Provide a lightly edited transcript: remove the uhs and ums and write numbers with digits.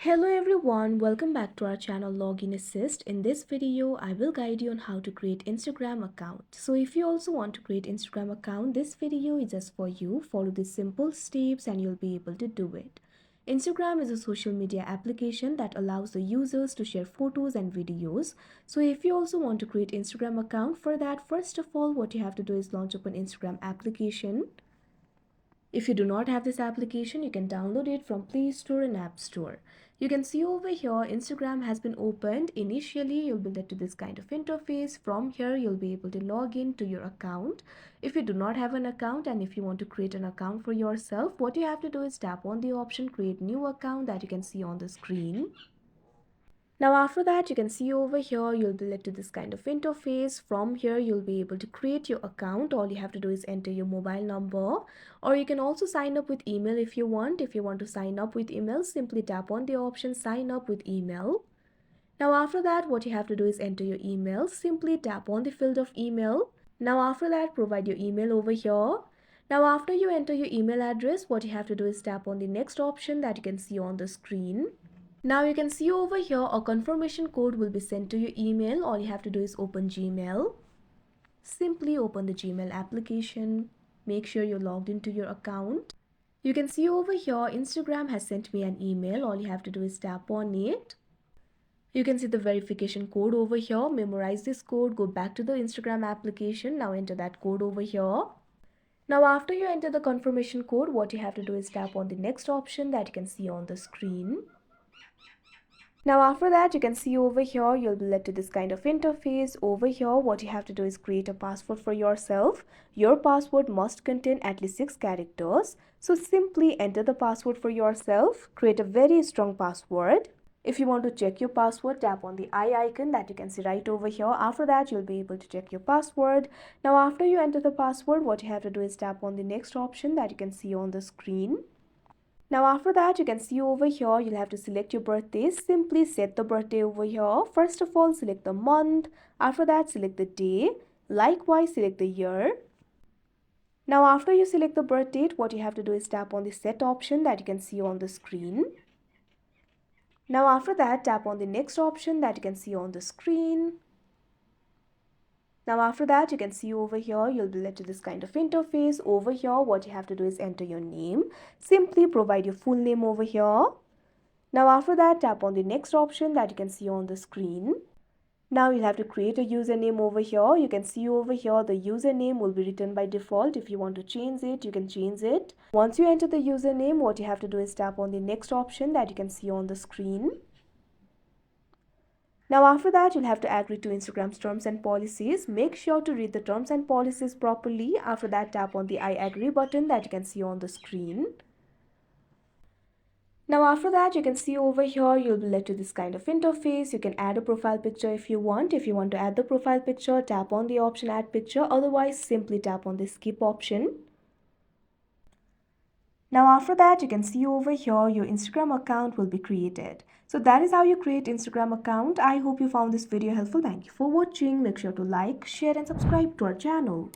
Hello everyone, welcome back to our channel Login Assist. In this video, I will guide you on how to create Instagram account. So if you also want to create Instagram account, this video is just for you. Follow these simple steps and you'll be able to do it. Instagram is a social media application that allows the users to share photos and videos. So if you also want to create Instagram account, for that, first of all, what you have to do is launch up an Instagram application. If you do not have this application, you can download it from Play Store and App Store. You can see over here, Instagram has been opened. Initially, you'll be led to this kind of interface. From here, you'll be able to log in to your account. If you do not have an account and if you want to create an account for yourself, what you have to do is tap on the option Create New Account that you can see on the screen. Now after that, you can see over here, you'll be led to this kind of interface. From here, you'll be able to create your account. All you have to do is enter your mobile number, or you can also sign up with email if you want. If you want to sign up with email, simply tap on the option Sign Up with Email. Now after that, what you have to do is enter your email. Simply tap on the field of email. Now after that, provide your email over here. Now after you enter your email address, what you have to do is tap on the next option that you can see on the screen. Now you can see over here a confirmation code will be sent to your email. All you have to do is open Gmail. Simply open the Gmail application. Make sure you're logged into your account. You can see over here Instagram has sent me an email. All you have to do is tap on it. You can see the verification code over here. Memorize this code. Go back to the Instagram application. Now enter that code over here. Now after you enter the confirmation code, what you have to do is tap on the next option that you can see on the screen. Now after that, you can see over here, you'll be led to this kind of interface. Over here, what you have to do is create a password for yourself. Your password must contain at least 6 characters. So simply enter the password for yourself. Create a very strong password. If you want to check your password, tap on the eye icon that you can see right over here. After that, you'll be able to check your password. Now after you enter the password, what you have to do is tap on the next option that you can see on the screen. Now after that, you can see over here, you'll have to select your birthday. Simply set the birthday over here. First of all, select the month. After that, select the day. Likewise, select the year. Now after you select the birth date, what you have to do is tap on the set option that you can see on the screen. Now after that, tap on the next option that you can see on the screen. Now after that, you can see over here, you'll be led to this kind of interface. Over here, what you have to do is enter your name. Simply provide your full name over here. Now after that, tap on the next option that you can see on the screen. Now you'll have to create a username over here. You can see over here the username will be written by default. If you want to change it, you can change it. Once you enter the username, what you have to do is tap on the next option that you can see on the screen. Now after that, you'll have to agree to Instagram's terms and policies. Make sure to read the terms and policies properly. After that, tap on the I agree button that you can see on the screen. Now after that, you can see over here, you'll be led to this kind of interface. You can add a profile picture if you want. If you want to add the profile picture, tap on the option Add Picture. Otherwise, simply tap on the Skip option. Now after that, you can see over here your Instagram account will be created. So that is how you create Instagram account. I hope you found this video helpful. Thank you for watching. Make sure to like, share and subscribe to our channel.